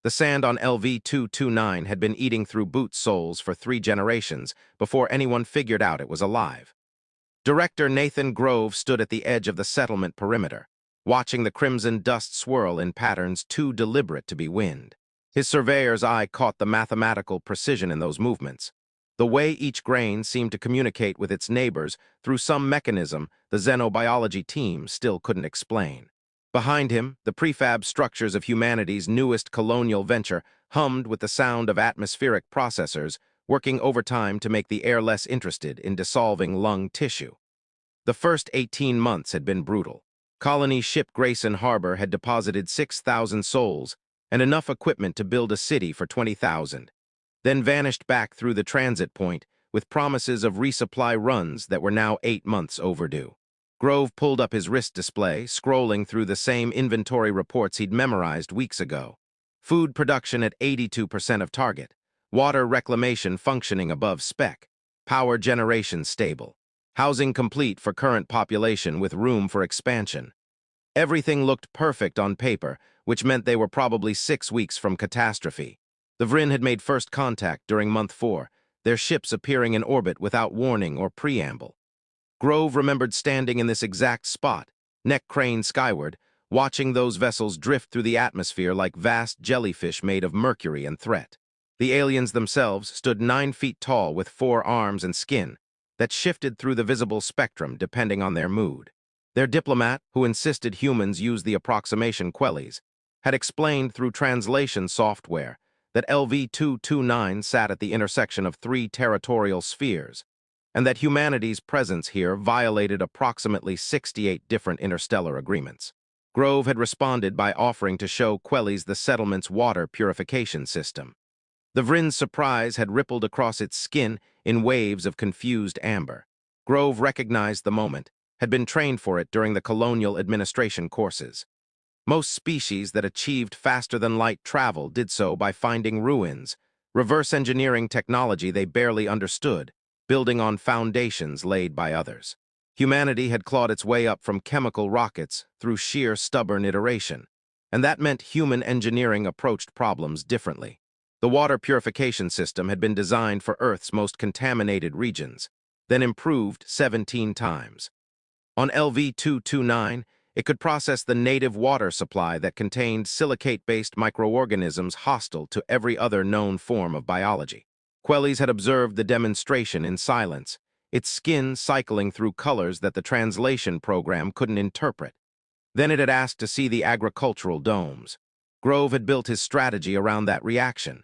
The sand on LV-229 had been eating through boot soles for 3 generations before anyone figured out it was alive. Director Nathan Grove stood at the edge of the settlement perimeter, watching the crimson dust swirl in patterns too deliberate to be wind. His surveyor's eye caught the mathematical precision in those movements. The way each grain seemed to communicate with its neighbors through some mechanism the xenobiology team still couldn't explain. Behind him, the prefab structures of humanity's newest colonial venture hummed with the sound of atmospheric processors working overtime to make the air less interested in dissolving lung tissue. The first 18 months had been brutal. Colony ship Grayson Harbor had deposited 6,000 souls and enough equipment to build a city for 20,000, then vanished back through the transit point with promises of resupply runs that were now 8 months overdue. Grove pulled up his wrist display, scrolling through the same inventory reports he'd memorized weeks ago. Food production at 82% of target. Water reclamation functioning above spec. Power generation stable. Housing complete for current population with room for expansion. Everything looked perfect on paper, which meant they were probably 6 weeks from catastrophe. The Vryn had made first contact during month 4, their ships appearing in orbit without warning or preamble. Grove remembered standing in this exact spot, neck craned skyward, watching those vessels drift through the atmosphere like vast jellyfish made of mercury and threat. The aliens themselves stood 9 feet tall with 4 arms and skin that shifted through the visible spectrum depending on their mood. Their diplomat, who insisted humans use the approximation quellies, had explained through translation software that LV-229 sat at the intersection of 3 territorial spheres, and that humanity's presence here violated approximately 68 different interstellar agreements. Grove had responded by offering to show quellies the settlement's water purification system. The Vryn's surprise had rippled across its skin in waves of confused amber. Grove recognized the moment, had been trained for it during the colonial administration courses. Most species that achieved faster-than-light travel did so by finding ruins, reverse engineering technology they barely understood, building on foundations laid by others. Humanity had clawed its way up from chemical rockets through sheer stubborn iteration, and that meant human engineering approached problems differently. The water purification system had been designed for Earth's most contaminated regions, then improved 17 times. On LV-229, it could process the native water supply that contained silicate-based microorganisms hostile to every other known form of biology. Quellies had observed the demonstration in silence, its skin cycling through colors that the translation program couldn't interpret. Then it had asked to see the agricultural domes. Grove had built his strategy around that reaction.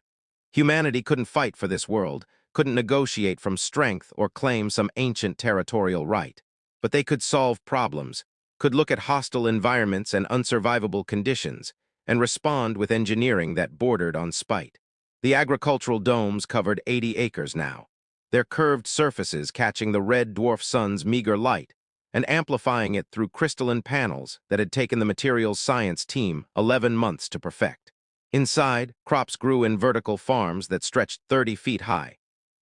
Humanity couldn't fight for this world, couldn't negotiate from strength or claim some ancient territorial right. But they could solve problems, could look at hostile environments and unsurvivable conditions, and respond with engineering that bordered on spite. The agricultural domes covered 80 acres now, their curved surfaces catching the red dwarf sun's meager light and amplifying it through crystalline panels that had taken the materials science team 11 months to perfect. Inside, crops grew in vertical farms that stretched 30 feet high,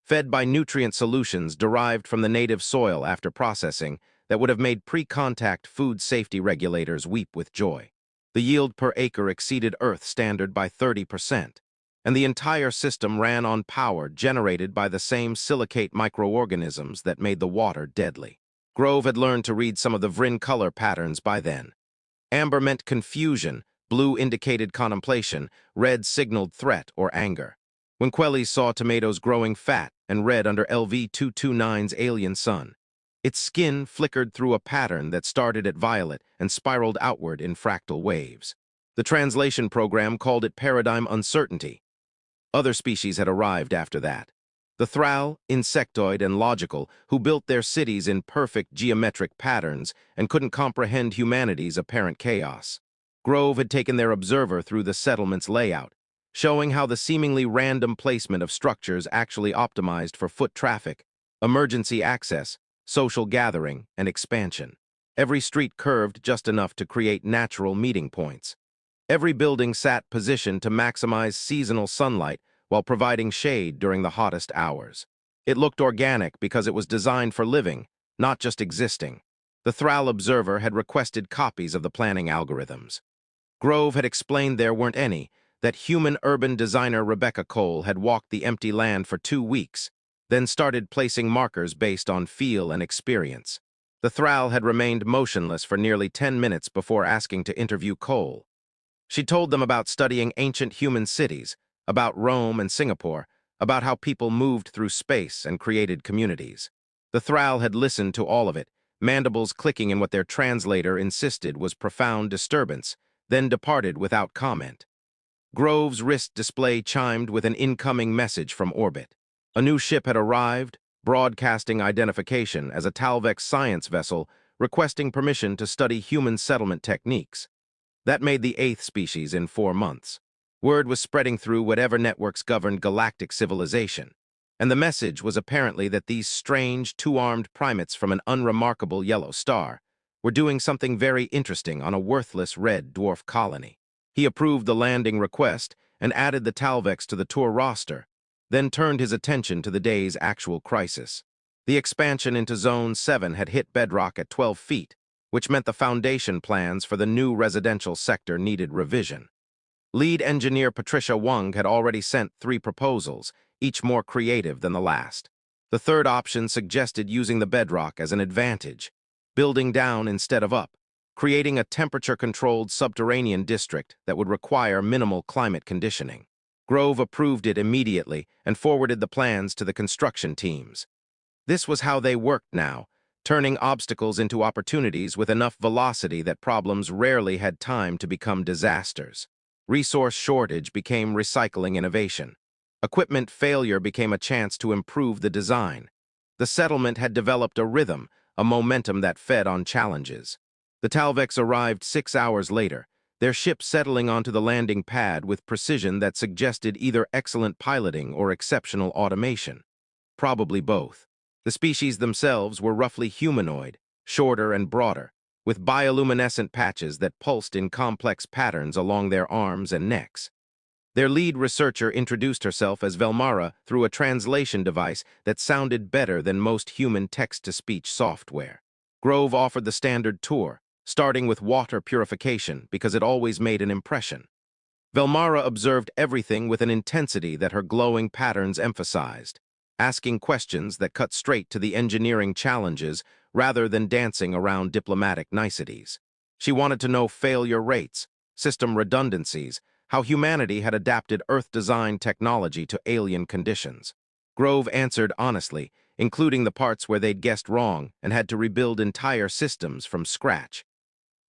fed by nutrient solutions derived from the native soil after processing that would have made pre-contact food safety regulators weep with joy. The yield per acre exceeded Earth standard by 30%. And the entire system ran on power generated by the same silicate microorganisms that made the water deadly. Grove had learned to read some of the Vryn color patterns by then. Amber meant confusion, blue indicated contemplation, red signaled threat or anger. When quellies saw tomatoes growing fat and red under LV-229's alien sun, its skin flickered through a pattern that started at violet and spiraled outward in fractal waves. The translation program called it paradigm uncertainty. Other species had arrived after that. The Thrall, insectoid and logical, who built their cities in perfect geometric patterns and couldn't comprehend humanity's apparent chaos. Grove had taken their observer through the settlement's layout, showing how the seemingly random placement of structures actually optimized for foot traffic, emergency access, social gathering, and expansion. Every street curved just enough to create natural meeting points. Every building sat positioned to maximize seasonal sunlight while providing shade during the hottest hours. It looked organic because it was designed for living, not just existing. The Thrall observer had requested copies of the planning algorithms. Grove had explained there weren't any, that human urban designer Rebecca Cole had walked the empty land for 2 weeks, then started placing markers based on feel and experience. The Thrall had remained motionless for nearly 10 minutes before asking to interview Cole. She told them about studying ancient human cities, about Rome and Singapore, about how people moved through space and created communities. The Thrall had listened to all of it, mandibles clicking in what their translator insisted was profound disturbance, then departed without comment. Grove's wrist display chimed with an incoming message from orbit. A new ship had arrived, broadcasting identification as a Talvex science vessel requesting permission to study human settlement techniques. That made the 8th species in 4 months. Word was spreading through whatever networks governed galactic civilization, and the message was apparently that these strange, two-armed primates from an unremarkable yellow star were doing something very interesting on a worthless red dwarf colony. He approved the landing request and added the Talvex to the tour roster, then turned his attention to the day's actual crisis. The expansion into Zone 7 had hit bedrock at 12 feet, which meant the foundation plans for the new residential sector needed revision. Lead engineer Patricia Wang had already sent 3 proposals, each more creative than the last. The third option suggested using the bedrock as an advantage, building down instead of up, creating a temperature-controlled subterranean district that would require minimal climate conditioning. Grove approved it immediately and forwarded the plans to the construction teams. This was how they worked now, turning obstacles into opportunities with enough velocity that problems rarely had time to become disasters. Resource shortage became recycling innovation. Equipment failure became a chance to improve the design. The settlement had developed a rhythm, a momentum that fed on challenges. The Talvex arrived 6 hours later, their ship settling onto the landing pad with precision that suggested either excellent piloting or exceptional automation. Probably both. The species themselves were roughly humanoid, shorter and broader, with bioluminescent patches that pulsed in complex patterns along their arms and necks. Their lead researcher introduced herself as Velmara through a translation device that sounded better than most human text-to-speech software. Grove offered the standard tour, starting with water purification because it always made an impression. Velmara observed everything with an intensity that her glowing patterns emphasized, asking questions that cut straight to the engineering challenges rather than dancing around diplomatic niceties. She wanted to know failure rates, system redundancies, how humanity had adapted Earth-design technology to alien conditions. Grove answered honestly, including the parts where they'd guessed wrong and had to rebuild entire systems from scratch.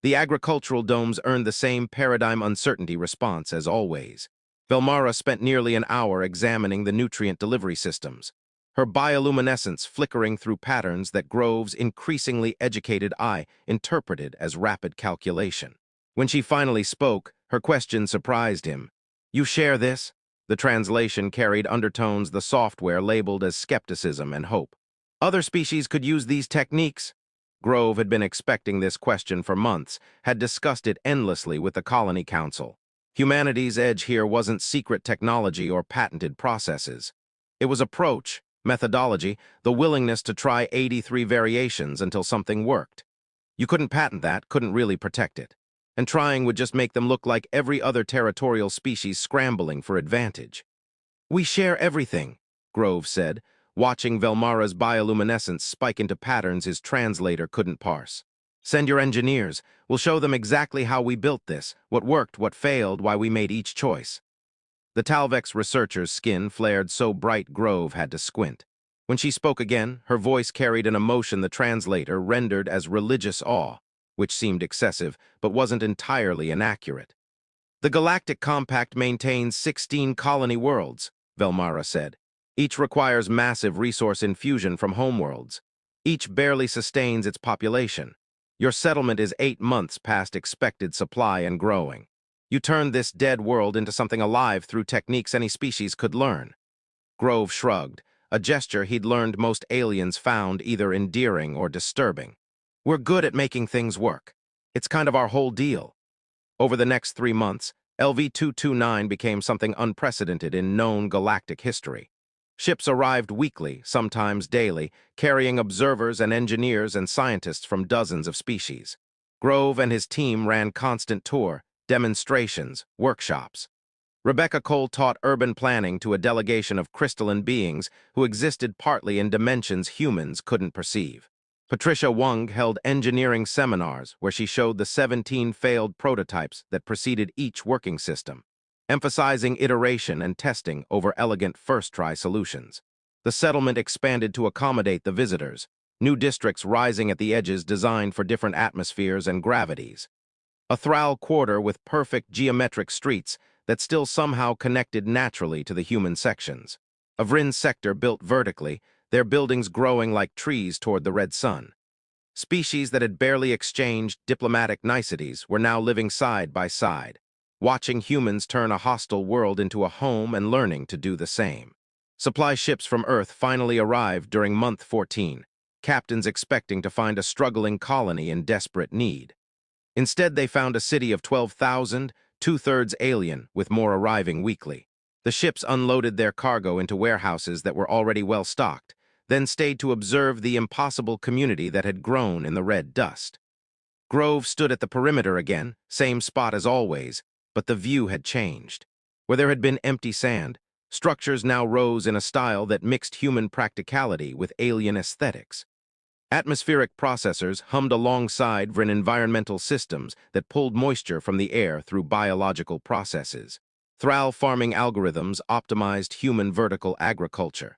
The agricultural domes earned the same paradigm uncertainty response as always. Velmara spent nearly an hour examining the nutrient delivery systems, her bioluminescence flickering through patterns that Grove's increasingly educated eye interpreted as rapid calculation. When she finally spoke, her question surprised him. "You share this?" The translation carried undertones the software labeled as skepticism and hope. "Other species could use these techniques?" Grove had been expecting this question for months, had discussed it endlessly with the Colony Council. Humanity's edge here wasn't secret technology or patented processes. It was approach, methodology, the willingness to try 83 variations until something worked. You couldn't patent that, couldn't really protect it. And trying would just make them look like every other territorial species scrambling for advantage. "We share everything," Grove said, watching Velmara's bioluminescence spike into patterns his translator couldn't parse. "Send your engineers. We'll show them exactly how we built this, what worked, what failed, why we made each choice." The Talvex researcher's skin flared so bright Grove had to squint. When she spoke again, her voice carried an emotion the translator rendered as religious awe, which seemed excessive, but wasn't entirely inaccurate. "The Galactic Compact maintains 16 colony worlds," Velmara said. "Each requires massive resource infusion from homeworlds. Each barely sustains its population. Your settlement is 8 months past expected supply and growing. You turned this dead world into something alive through techniques any species could learn." Grove shrugged, a gesture he'd learned most aliens found either endearing or disturbing. "We're good at making things work. It's kind of our whole deal." Over the next 3 months, LV-229 became something unprecedented in known galactic history. Ships arrived weekly, sometimes daily, carrying observers and engineers and scientists from dozens of species. Grove and his team ran constant tour, demonstrations, workshops. Rebecca Cole taught urban planning to a delegation of crystalline beings who existed partly in dimensions humans couldn't perceive. Patricia Wong held engineering seminars where she showed the 17 failed prototypes that preceded each working system, emphasizing iteration and testing over elegant first-try solutions. The settlement expanded to accommodate the visitors, new districts rising at the edges designed for different atmospheres and gravities. A Thrall quarter with perfect geometric streets that still somehow connected naturally to the human sections. A Vryn sector built vertically, their buildings growing like trees toward the red sun. Species that had barely exchanged diplomatic niceties were now living side by side, watching humans turn a hostile world into a home and learning to do the same. Supply ships from Earth finally arrived during month 14, captains expecting to find a struggling colony in desperate need. Instead, they found a city of 12,000, two-thirds alien, with more arriving weekly. The ships unloaded their cargo into warehouses that were already well stocked, then stayed to observe the impossible community that had grown in the red dust. Grove stood at the perimeter again, same spot as always, but the view had changed. Where there had been empty sand, structures now rose in a style that mixed human practicality with alien aesthetics. Atmospheric processors hummed alongside Vryn environmental systems that pulled moisture from the air through biological processes. Thrall farming algorithms optimized human vertical agriculture.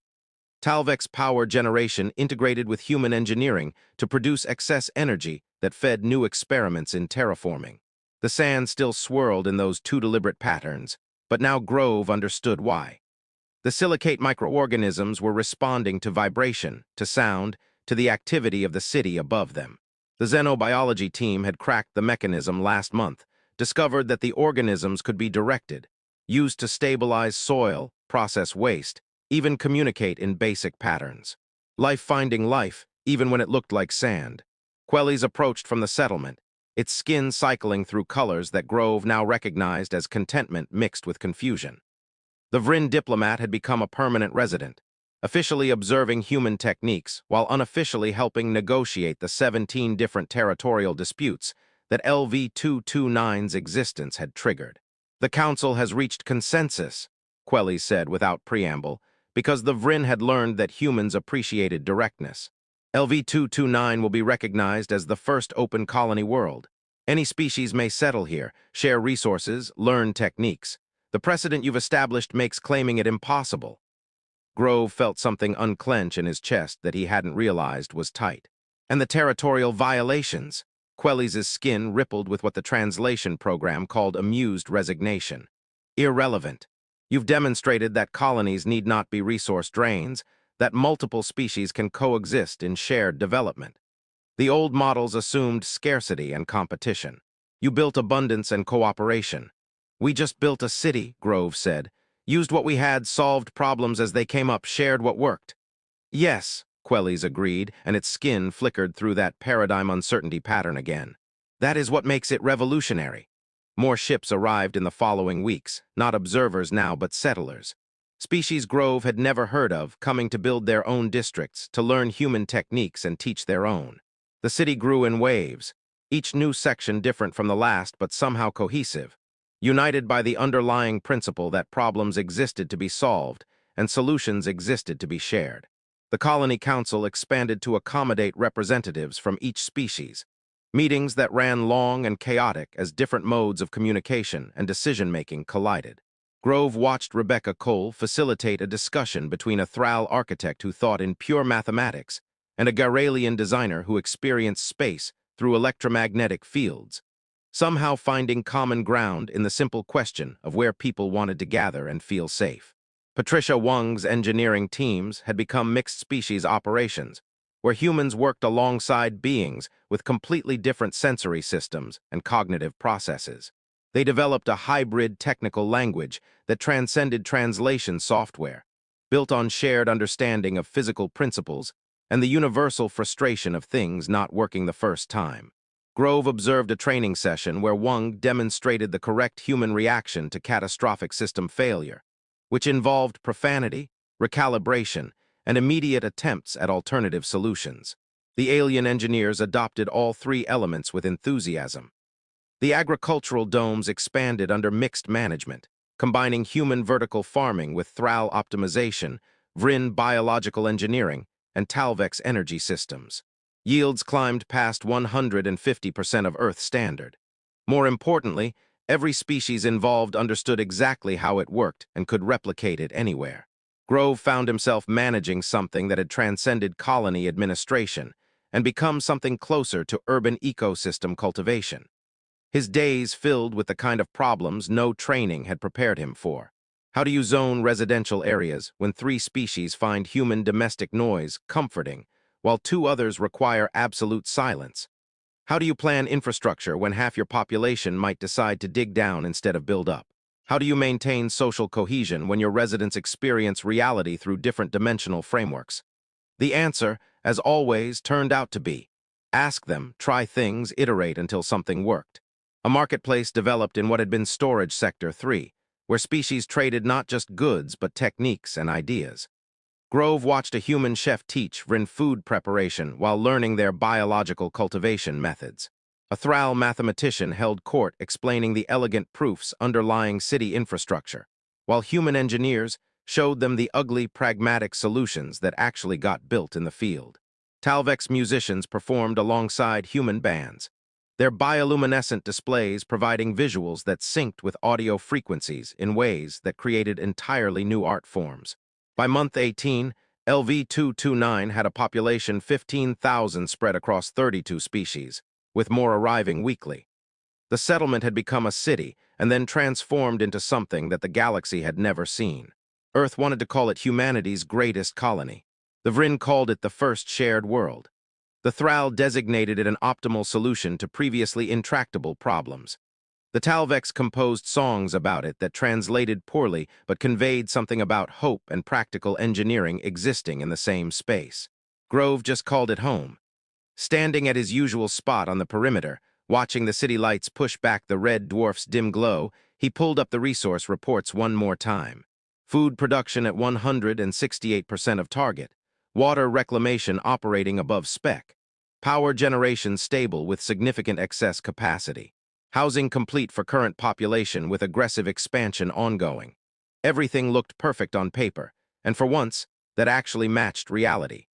Talvek's power generation integrated with human engineering to produce excess energy that fed new experiments in terraforming. The sand still swirled in those too deliberate patterns, but now Grove understood why. The silicate microorganisms were responding to vibration, to sound, to the activity of the city above them. The xenobiology team had cracked the mechanism last month, discovered that the organisms could be directed, used to stabilize soil, process waste, even communicate in basic patterns. Life finding life, even when it looked like sand. Quellies approached from the settlement, its skin cycling through colors that Grove now recognized as contentment mixed with confusion. The Vryn diplomat had become a permanent resident, officially observing human techniques while unofficially helping negotiate the 17 different territorial disputes that LV-229's existence had triggered. The Council has reached consensus, Quelli said without preamble, because the Vryn had learned that humans appreciated directness. LV-229 will be recognized as the first open colony world. Any species may settle here, share resources, learn techniques. The precedent you've established makes claiming it impossible. Grove felt something unclench in his chest that he hadn't realized was tight. And the territorial violations. Quelli's skin rippled with what the translation program called amused resignation. Irrelevant. You've demonstrated that colonies need not be resource drains, that multiple species can coexist in shared development. The old models assumed scarcity and competition. You built abundance and cooperation. We just built a city, Grove said. Used what we had, solved problems as they came up, shared what worked. Yes, Quelli's agreed, and its skin flickered through that paradigm uncertainty pattern again. That is what makes it revolutionary. More ships arrived in the following weeks, not observers now but settlers. Species Grove had never heard of, coming to build their own districts, to learn human techniques and teach their own. The city grew in waves, each new section different from the last but somehow cohesive, united by the underlying principle that problems existed to be solved and solutions existed to be shared. The Colony Council expanded to accommodate representatives from each species, meetings that ran long and chaotic as different modes of communication and decision-making collided. Grove watched Rebecca Cole facilitate a discussion between a Thrall architect who thought in pure mathematics and a Garalian designer who experienced space through electromagnetic fields, somehow finding common ground in the simple question of where people wanted to gather and feel safe. Patricia Wong's engineering teams had become mixed-species operations, where humans worked alongside beings with completely different sensory systems and cognitive processes. They developed a hybrid technical language that transcended translation software, built on shared understanding of physical principles and the universal frustration of things not working the first time. Grove observed a training session where Wong demonstrated the correct human reaction to catastrophic system failure, which involved profanity, recalibration, and immediate attempts at alternative solutions. The alien engineers adopted all three elements with enthusiasm. The agricultural domes expanded under mixed management, combining human vertical farming with Thral optimization, Vrin biological engineering, and Talvex energy systems. Yields climbed past 150% of Earth standard. More importantly, every species involved understood exactly how it worked and could replicate it anywhere. Grove found himself managing something that had transcended colony administration and become something closer to urban ecosystem cultivation. His days filled with the kind of problems no training had prepared him for. How do you zone residential areas when 3 species find human domestic noise comforting, while 2 others require absolute silence? How do you plan infrastructure when half your population might decide to dig down instead of build up? How do you maintain social cohesion when your residents experience reality through different dimensional frameworks? The answer, as always, turned out to be: ask them, try things, iterate until something worked. A marketplace developed in what had been Storage Sector 3, where species traded not just goods but techniques and ideas. Grove watched a human chef teach Vrin food preparation while learning their biological cultivation methods. A Thral mathematician held court explaining the elegant proofs underlying city infrastructure, while human engineers showed them the ugly, pragmatic solutions that actually got built in the field. Talvex musicians performed alongside human bands, their bioluminescent displays providing visuals that synced with audio frequencies in ways that created entirely new art forms. By month 18, LV-229 had a population 15,000 spread across 32 species, with more arriving weekly. The settlement had become a city and then transformed into something that the galaxy had never seen. Earth wanted to call it humanity's greatest colony. The Vrin called it the first shared world. The Thral designated it an optimal solution to previously intractable problems. The Talvex composed songs about it that translated poorly but conveyed something about hope and practical engineering existing in the same space. Grove just called it home. Standing at his usual spot on the perimeter, watching the city lights push back the red dwarf's dim glow, he pulled up the resource reports one more time. Food production at 168% of target. Water reclamation operating above spec. Power generation stable with significant excess capacity. Housing complete for current population with aggressive expansion ongoing. Everything looked perfect on paper, and for once, that actually matched reality.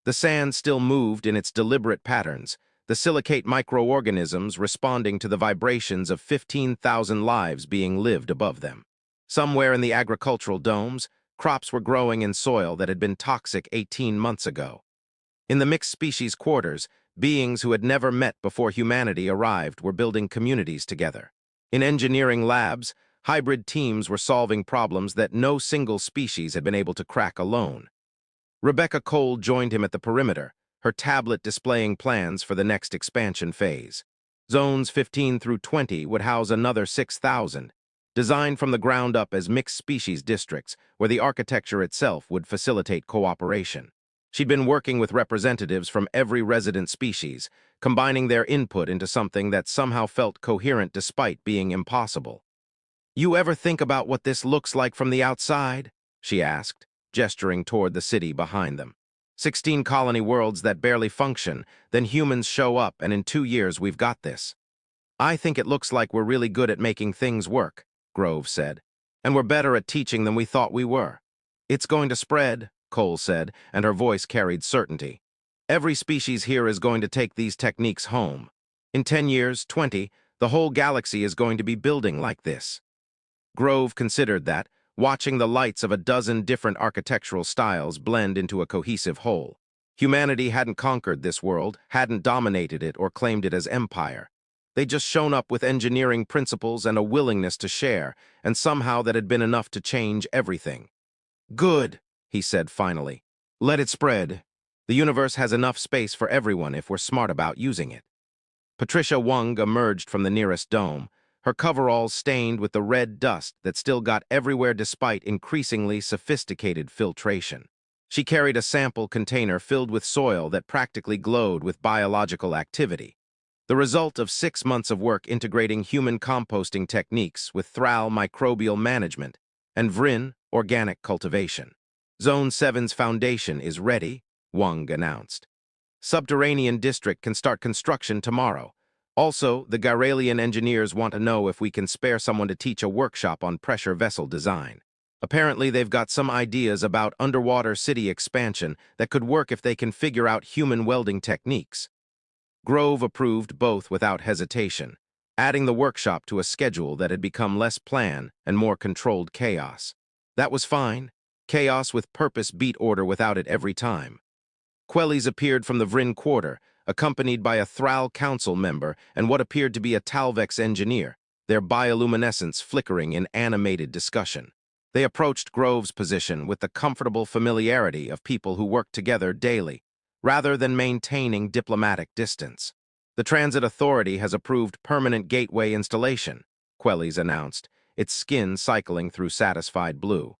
The sand still moved in its deliberate patterns, the silicate microorganisms responding to the vibrations of 15,000 lives being lived above them. Somewhere in the agricultural domes, crops were growing in soil that had been toxic 18 months ago. In the mixed species quarters, beings who had never met before humanity arrived were building communities together. In engineering labs, hybrid teams were solving problems that no single species had been able to crack alone. Rebecca Cole joined him at the perimeter, her tablet displaying plans for the next expansion phase. Zones 15 through 20 would house another 6,000, designed from the ground up as mixed-species districts where the architecture itself would facilitate cooperation. She'd been working with representatives from every resident species, combining their input into something that somehow felt coherent despite being impossible. "You ever think about what this looks like from the outside?" she asked, gesturing toward the city behind them. 16 colony worlds that barely function, then humans show up, and in 2 years we've got this. "I think it looks like we're really good at making things work," Grove said. "And we're better at teaching than we thought we were." "It's going to spread," Cole said, and her voice carried certainty. "Every species here is going to take these techniques home. In 10 years, 20, the whole galaxy is going to be building like this." Grove considered that, watching the lights of a dozen different architectural styles blend into a cohesive whole. Humanity hadn't conquered this world, hadn't dominated it or claimed it as empire. They'd just shown up with engineering principles and a willingness to share, and somehow that had been enough to change everything. "Good," he said finally. "Let it spread. The universe has enough space for everyone if we're smart about using it." Patricia Wung emerged from the nearest dome, her coveralls stained with the red dust that still got everywhere despite increasingly sophisticated filtration. She carried a sample container filled with soil that practically glowed with biological activity, the result of 6 months of work integrating human composting techniques with Thral microbial management and Vrin organic cultivation. Zone 7's foundation is ready, Wung announced. Subterranean district can start construction tomorrow. Also, the Garalian engineers want to know if we can spare someone to teach a workshop on pressure vessel design. Apparently, they've got some ideas about underwater city expansion that could work if they can figure out human welding techniques. Grove approved both without hesitation, adding the workshop to a schedule that had become less planned and more controlled chaos. That was fine. Chaos with purpose beat order without it every time. Quellies appeared from the Vryn quarter, accompanied by a Thrall council member and what appeared to be a Talvex engineer, their bioluminescence flickering in animated discussion. They approached Grove's position with the comfortable familiarity of people who work together daily, rather than maintaining diplomatic distance. The Transit Authority has approved permanent gateway installation, Quellies announced, its skin cycling through satisfied blue.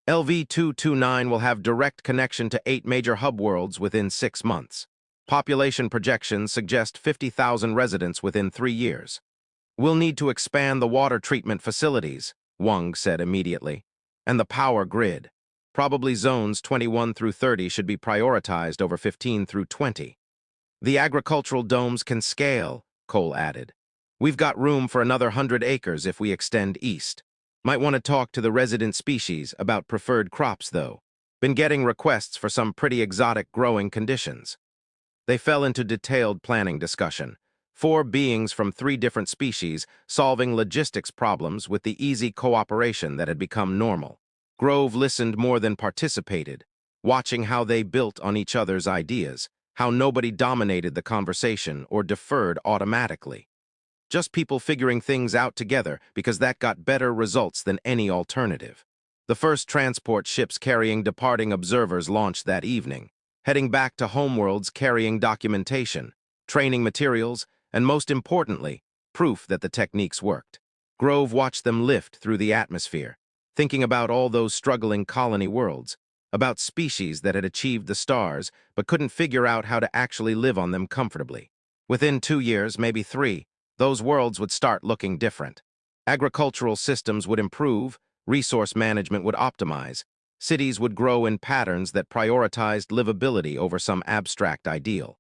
LV-229 will have direct connection to 8 major hub worlds within 6 months. Population projections suggest 50,000 residents within 3 years. We'll need to expand the water treatment facilities, Wang said immediately, and the power grid. Probably zones 21 through 30 should be prioritized over 15 through 20. The agricultural domes can scale, Cole added. We've got room for another 100 acres if we extend east. Might want to talk to the resident species about preferred crops, though. Been getting requests for some pretty exotic growing conditions. They fell into detailed planning discussion. 4 beings from 3 different species solving logistics problems with the easy cooperation that had become normal. Grove listened more than participated, watching how they built on each other's ideas, how nobody dominated the conversation or deferred automatically. Just people figuring things out together because that got better results than any alternative. The first transport ships carrying departing observers launched that evening, heading back to homeworlds carrying documentation, training materials, and most importantly, proof that the techniques worked. Grove watched them lift through the atmosphere, thinking about all those struggling colony worlds, about species that had achieved the stars but couldn't figure out how to actually live on them comfortably. Within 2 years, maybe 3, those worlds would start looking different. Agricultural systems would improve, resource management would optimize, cities would grow in patterns that prioritized livability over some abstract ideal.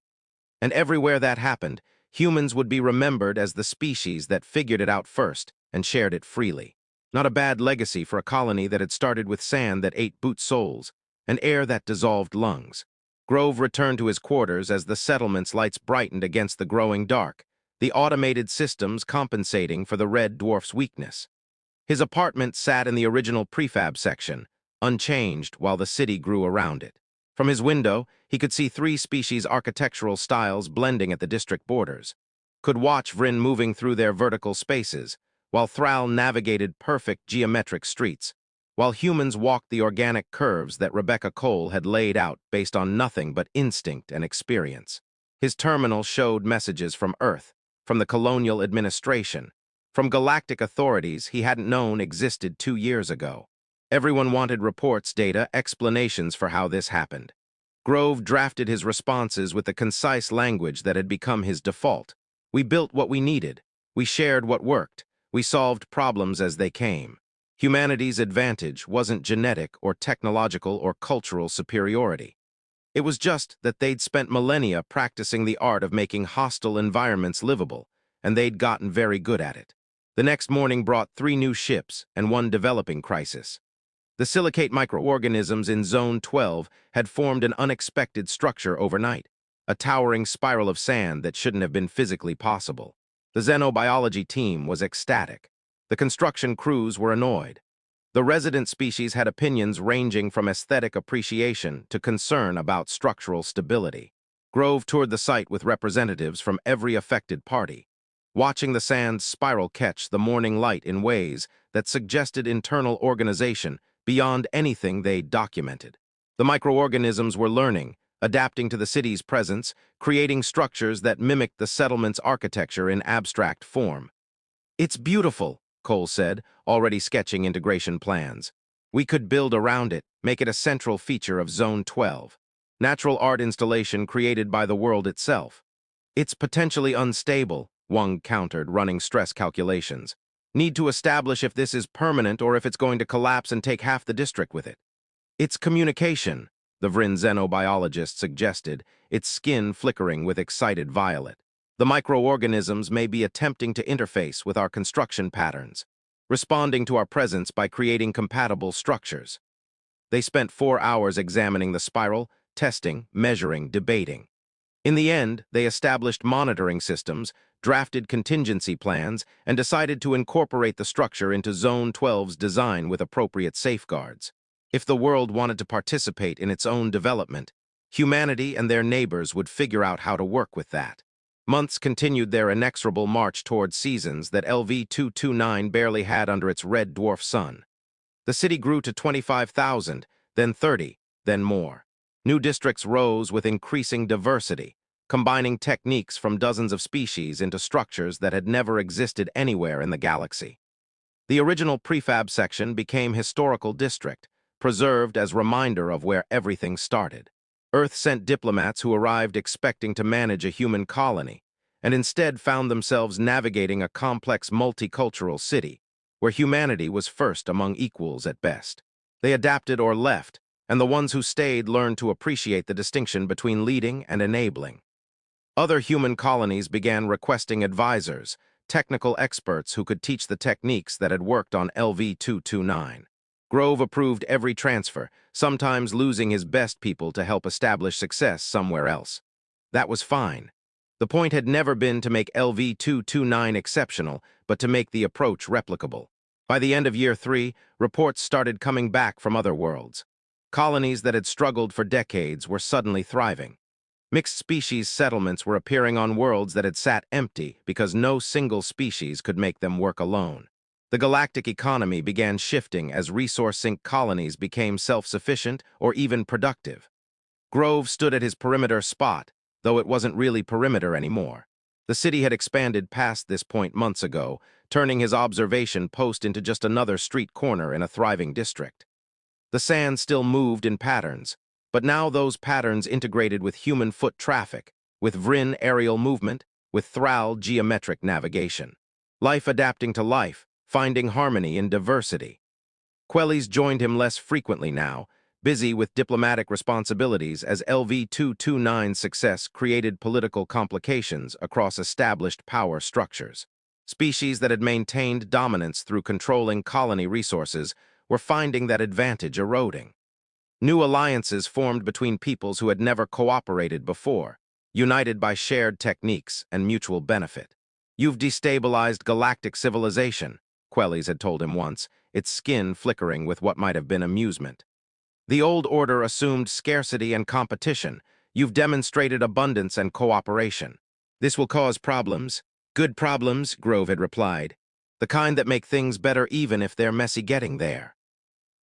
And everywhere that happened, humans would be remembered as the species that figured it out first and shared it freely. Not a bad legacy for a colony that had started with sand that ate boot soles and air that dissolved lungs. Grove returned to his quarters as the settlement's lights brightened against the growing dark, the automated systems compensating for the red dwarf's weakness. His apartment sat in the original prefab section, unchanged while the city grew around it. From his window, he could see 3 species architectural styles blending at the district borders, could watch Vryn moving through their vertical spaces, while Thrall navigated perfect geometric streets, while humans walked the organic curves that Rebecca Cole had laid out based on nothing but instinct and experience. His terminal showed messages from Earth, from the colonial administration, from galactic authorities he hadn't known existed 2 years ago. Everyone wanted reports, data, explanations for how this happened. Grove drafted his responses with the concise language that had become his default. We built what we needed. We shared what worked. We solved problems as they came. Humanity's advantage wasn't genetic or technological or cultural superiority. It was just that they'd spent millennia practicing the art of making hostile environments livable, and they'd gotten very good at it. The next morning brought 3 new ships and 1 developing crisis. The silicate microorganisms in Zone 12 had formed an unexpected structure overnight, a towering spiral of sand that shouldn't have been physically possible. The xenobiology team was ecstatic. The construction crews were annoyed. The resident species had opinions ranging from aesthetic appreciation to concern about structural stability. Grove toured the site with representatives from every affected party, watching the sand spiral catch the morning light in ways that suggested internal organization beyond anything they'd documented. The microorganisms were learning, adapting to the city's presence, creating structures that mimicked the settlement's architecture in abstract form. "It's beautiful," Cole said, already sketching integration plans. "We could build around it, make it a central feature of Zone 12. Natural art installation created by the world itself." "It's potentially unstable," Wang countered, running stress calculations. "Need to establish if this is permanent or if it's going to collapse and take half the district with it." "It's communication," the Vryn xenobiologist suggested, its skin flickering with excited violet. The microorganisms may be attempting to interface with our construction patterns, responding to our presence by creating compatible structures. They spent 4 hours examining the spiral, testing, measuring, debating. In the end, they established monitoring systems, drafted contingency plans, and decided to incorporate the structure into Zone 12's design with appropriate safeguards. If the world wanted to participate in its own development, humanity and their neighbors would figure out how to work with that. Months continued their inexorable march toward seasons that LV-229 barely had under its red dwarf sun. The city grew to 25,000, then 30, then more. New districts rose with increasing diversity, combining techniques from dozens of species into structures that had never existed anywhere in the galaxy. The original prefab section became historical district, preserved as reminder of where everything started. Earth sent diplomats who arrived expecting to manage a human colony, and instead found themselves navigating a complex multicultural city, where humanity was first among equals at best. They adapted or left, and the ones who stayed learned to appreciate the distinction between leading and enabling. Other human colonies began requesting advisors, technical experts who could teach the techniques that had worked on LV-229. Grove approved every transfer, sometimes losing his best people to help establish success somewhere else. That was fine. The point had never been to make LV-229 exceptional, but to make the approach replicable. By the end of Year 3, reports started coming back from other worlds. Colonies that had struggled for decades were suddenly thriving. Mixed-species settlements were appearing on worlds that had sat empty because no single species could make them work alone. The galactic economy began shifting as resource-sink colonies became self-sufficient or even productive. Grove stood at his perimeter spot, though it wasn't really perimeter anymore. The city had expanded past this point months ago, turning his observation post into just another street corner in a thriving district. The sand still moved in patterns, but now those patterns integrated with human foot traffic, with Vrin aerial movement, with Thrall geometric navigation. Life adapting to life, finding harmony in diversity. Quellis joined him less frequently now, busy with diplomatic responsibilities as LV-229's success created political complications across established power structures. Species that had maintained dominance through controlling colony resources were finding that advantage eroding. New alliances formed between peoples who had never cooperated before, united by shared techniques and mutual benefit. "You've destabilized galactic civilization," Quellis had told him once, its skin flickering with what might have been amusement. "The old order assumed scarcity and competition. You've demonstrated abundance and cooperation. This will cause problems." "Good problems," Grove had replied. "The kind that make things better even if they're messy getting there."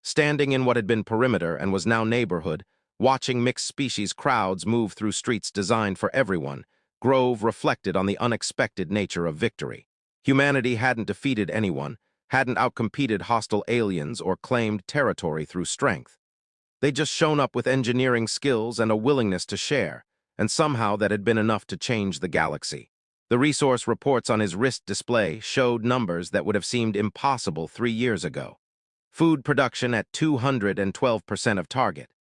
Standing in what had been perimeter and was now neighborhood, watching mixed-species crowds move through streets designed for everyone, Grove reflected on the unexpected nature of victory. Humanity hadn't defeated anyone, hadn't outcompeted hostile aliens or claimed territory through strength. They'd just shown up with engineering skills and a willingness to share, and somehow that had been enough to change the galaxy. The resource reports on his wrist display showed numbers that would have seemed impossible 3 years ago. Food production at 212% of target.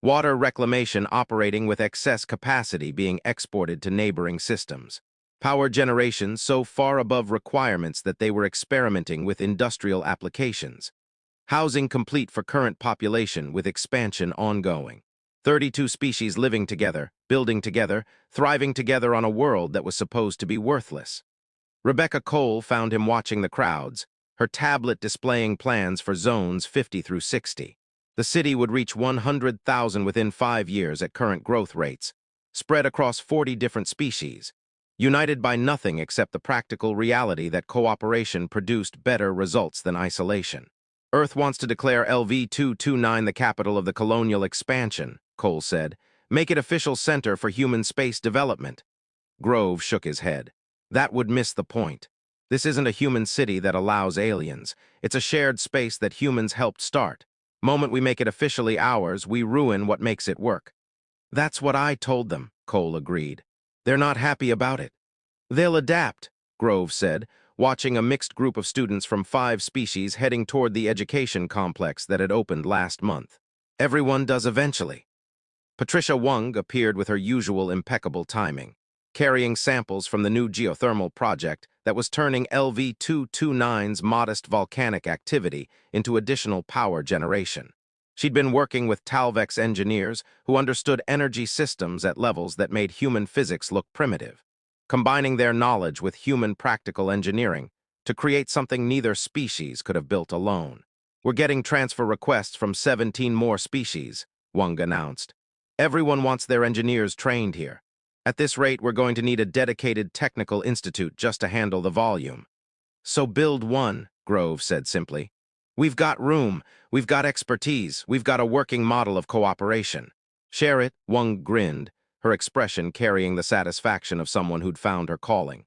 Water reclamation operating with excess capacity being exported to neighboring systems. Power generation so far above requirements that they were experimenting with industrial applications. Housing complete for current population with expansion ongoing. 32 species living together, building together, thriving together on a world that was supposed to be worthless. Rebecca Cole found him watching the crowds, her tablet displaying plans for zones 50 through 60. The city would reach 100,000 within 5 years at current growth rates, spread across 40 different species, united by nothing except the practical reality that cooperation produced better results than isolation. "Earth wants to declare LV-229 the capital of the colonial expansion," Cole said. "Make it official center for human space development." Grove shook his head. "That would miss the point. This isn't a human city that allows aliens. It's a shared space that humans helped start. Moment we make it officially ours, we ruin what makes it work." "That's what I told them," Cole agreed. "They're not happy about it." "They'll adapt," Grove said, watching a mixed group of students from 5 species heading toward the education complex that had opened last month. "Everyone does eventually." Patricia Wung appeared with her usual impeccable timing. carrying samples from the new geothermal project that was turning LV-229's modest volcanic activity into additional power generation. She'd been working with Talvex engineers who understood energy systems at levels that made human physics look primitive, combining their knowledge with human practical engineering to create something neither species could have built alone. "We're getting transfer requests from 17 more species," Wang announced. "Everyone wants their engineers trained here. At this rate, we're going to need a dedicated technical institute just to handle the volume." "So build one," Grove said simply. "We've got room, we've got expertise, we've got a working model of cooperation." "Share it," Wang grinned, her expression carrying the satisfaction of someone who'd found her calling.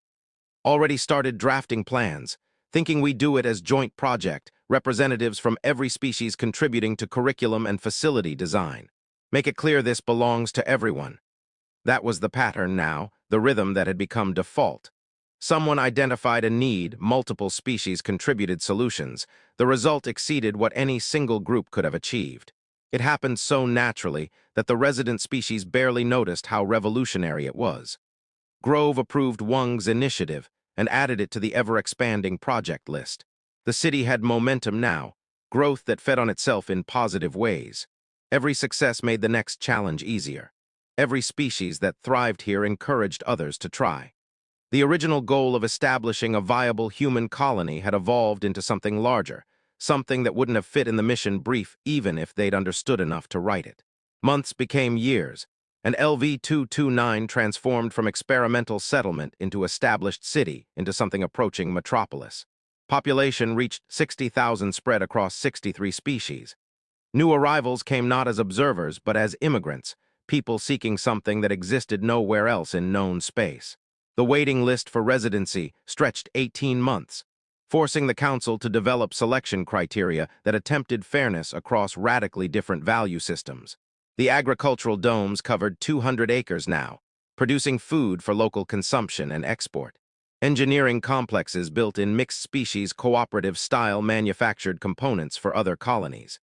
"Already started drafting plans, thinking we do it as joint project, representatives from every species contributing to curriculum and facility design. Make it clear this belongs to everyone." That was the pattern now, the rhythm that had become default. Someone identified a need, multiple species contributed solutions. The result exceeded what any single group could have achieved. It happened so naturally that the resident species barely noticed how revolutionary it was. Grove approved Wang's initiative and added it to the ever-expanding project list. The city had momentum now, growth that fed on itself in positive ways. Every success made the next challenge easier. Every species that thrived here encouraged others to try. The original goal of establishing a viable human colony had evolved into something larger, something that wouldn't have fit in the mission brief even if they'd understood enough to write it. Months became years, and LV-229 transformed from experimental settlement into established city into something approaching metropolis. Population reached 60,000 spread across 63 species. New arrivals came not as observers but as immigrants, people seeking something that existed nowhere else in known space. The waiting list for residency stretched 18 months, forcing the council to develop selection criteria that attempted fairness across radically different value systems. The agricultural domes covered 200 acres now, producing food for local consumption and export. Engineering complexes built in mixed-species cooperative-style manufactured components for other colonies.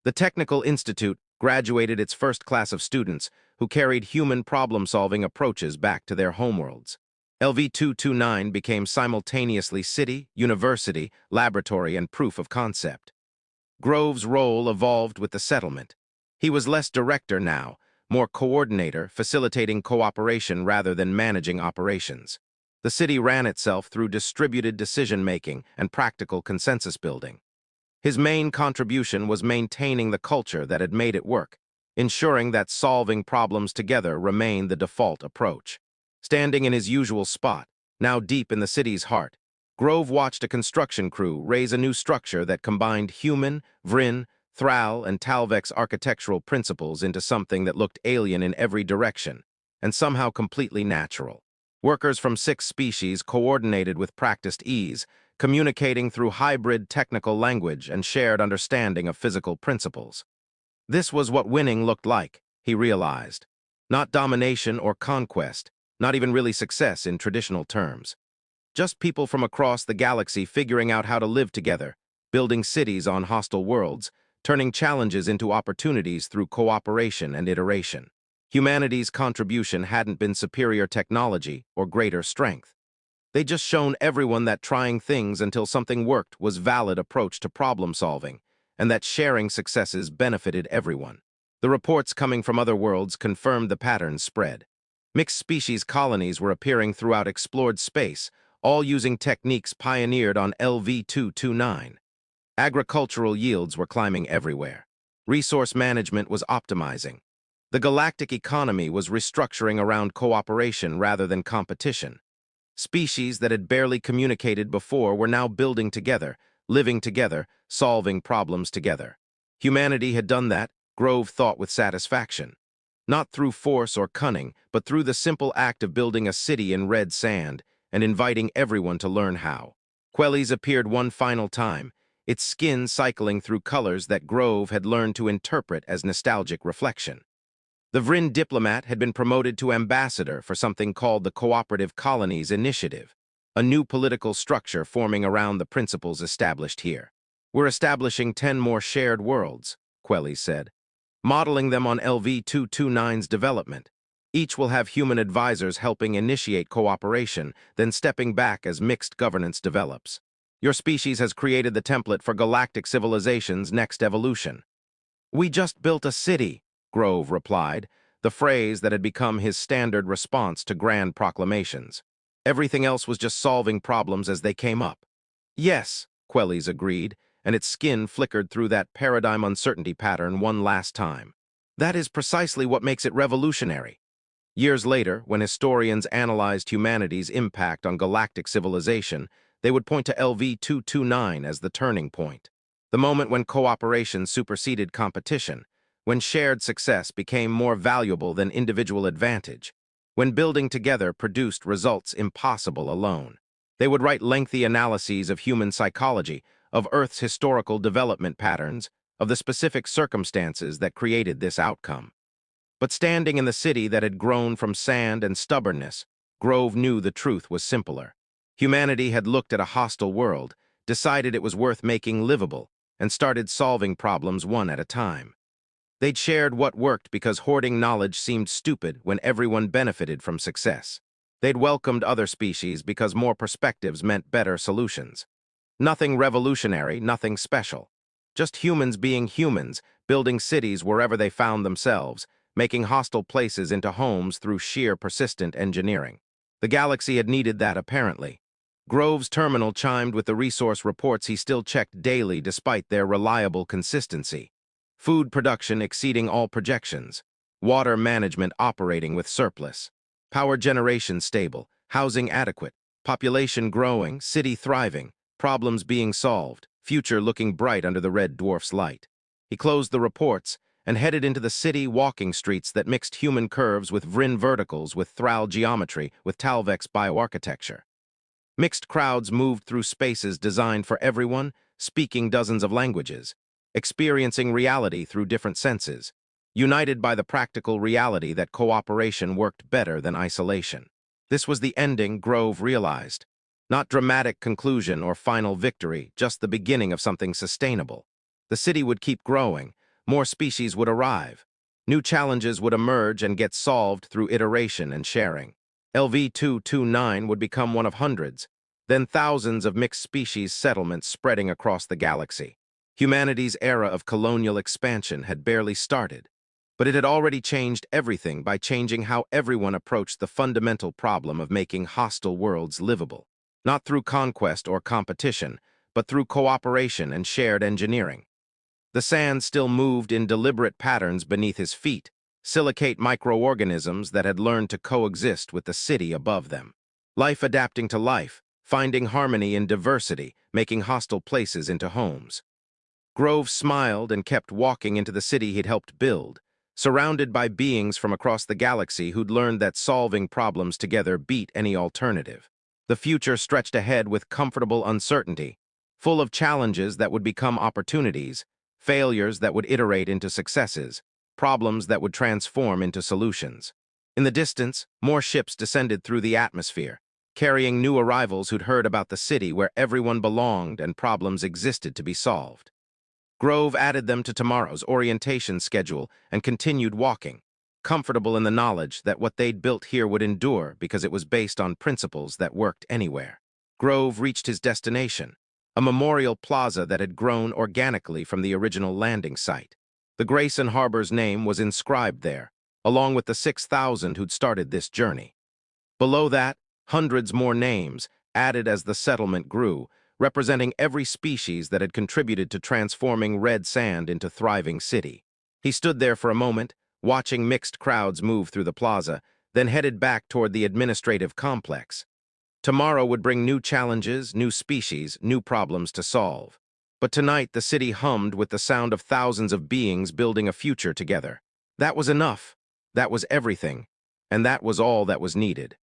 The Technical Institute graduated its first class of students who carried human problem-solving approaches back to their homeworlds. LV-229 became simultaneously city, university, laboratory, and proof of concept. Grove's role evolved with the settlement. He was less director now, more coordinator, facilitating cooperation rather than managing operations. The city ran itself through distributed decision-making and practical consensus building. His main contribution was maintaining the culture that had made it work, ensuring that solving problems together remained the default approach. Standing in his usual spot, now deep in the city's heart, Grove watched a construction crew raise a new structure that combined human, Vrin, Thrall, and Talvex architectural principles into something that looked alien in every direction, and somehow completely natural. Workers from 6 species coordinated with practiced ease, communicating through hybrid technical language and shared understanding of physical principles. This was what winning looked like, he realized. Not domination or conquest, not even really success in traditional terms. Just people from across the galaxy figuring out how to live together, building cities on hostile worlds, turning challenges into opportunities through cooperation and iteration. Humanity's contribution hadn't been superior technology or greater strength. They'd just shown everyone that trying things until something worked was a valid approach to problem solving, and that sharing successes benefited everyone. The reports coming from other worlds confirmed the pattern's spread. Mixed-species colonies were appearing throughout explored space, all using techniques pioneered on LV-229. Agricultural yields were climbing everywhere. Resource management was optimizing. The galactic economy was restructuring around cooperation rather than competition. Species that had barely communicated before were now building together, living together, solving problems together. Humanity had done that, Grove thought with satisfaction. Not through force or cunning, but through the simple act of building a city in red sand and inviting everyone to learn how. Quelly's appeared one final time, its skin cycling through colors that Grove had learned to interpret as nostalgic reflection. The Vrin diplomat had been promoted to ambassador for something called the Cooperative Colonies Initiative, a new political structure forming around the principles established here. "We're establishing 10 more shared worlds," Quelly said, "modeling them on LV-229's development. Each will have human advisors helping initiate cooperation, then stepping back as mixed governance develops. Your species has created the template for galactic civilization's next evolution. "We just built a city," Grove replied, the phrase that had become his standard response to grand proclamations. Everything else was just solving problems as they came up. "Yes," Quellis agreed, and its skin flickered through that paradigm uncertainty pattern one last time. "That is precisely what makes it revolutionary." Years later, when historians analyzed humanity's impact on galactic civilization, they would point to LV-229 as the turning point. The moment when cooperation superseded competition, when shared success became more valuable than individual advantage, when building together produced results impossible alone. They would write lengthy analyses of human psychology, of Earth's historical development patterns, of the specific circumstances that created this outcome. But standing in the city that had grown from sand and stubbornness, Grove knew the truth was simpler. Humanity had looked at a hostile world, decided it was worth making livable, and started solving problems one at a time. They'd shared what worked because hoarding knowledge seemed stupid when everyone benefited from success. They'd welcomed other species because more perspectives meant better solutions. Nothing revolutionary, nothing special. Just humans being humans, building cities wherever they found themselves, making hostile places into homes through sheer persistent engineering. The galaxy had needed that apparently. Grove's terminal chimed with the resource reports he still checked daily despite their reliable consistency. Food production exceeding all projections. Water management operating with surplus. Power generation stable. Housing adequate. Population growing. City thriving. Problems being solved. Future looking bright under the red dwarf's light. He closed the reports and headed into the city walking streets that mixed human curves with Vryn verticals, with Thrall geometry, with Talvex bioarchitecture. Mixed crowds moved through spaces designed for everyone, speaking dozens of languages, experiencing reality through different senses, united by the practical reality that cooperation worked better than isolation. This was the ending, Grove realized. Not dramatic conclusion or final victory, just the beginning of something sustainable. The city would keep growing, more species would arrive, new challenges would emerge and get solved through iteration and sharing. LV-229 would become one of hundreds, then thousands of mixed species settlements spreading across the galaxy. Humanity's era of colonial expansion had barely started, but it had already changed everything by changing how everyone approached the fundamental problem of making hostile worlds livable. Not through conquest or competition, but through cooperation and shared engineering. The sand still moved in deliberate patterns beneath his feet, silicate microorganisms that had learned to coexist with the city above them. Life adapting to life, finding harmony in diversity, making hostile places into homes. Grove smiled and kept walking into the city he'd helped build, surrounded by beings from across the galaxy who'd learned that solving problems together beat any alternative. The future stretched ahead with comfortable uncertainty, full of challenges that would become opportunities, failures that would iterate into successes, problems that would transform into solutions. In the distance, more ships descended through the atmosphere, carrying new arrivals who'd heard about the city where everyone belonged and problems existed to be solved. Grove added them to tomorrow's orientation schedule and continued walking, comfortable in the knowledge that what they'd built here would endure because it was based on principles that worked anywhere. Grove reached his destination, a memorial plaza that had grown organically from the original landing site. The Grayson Harbor's name was inscribed there, along with the 6,000 who'd started this journey. Below that, hundreds more names, added as the settlement grew, representing every species that had contributed to transforming red sand into thriving city. He stood there for a moment, watching mixed crowds move through the plaza, then headed back toward the administrative complex. Tomorrow would bring new challenges, new species, new problems to solve. But tonight the city hummed with the sound of thousands of beings building a future together. That was enough. That was everything. And that was all that was needed.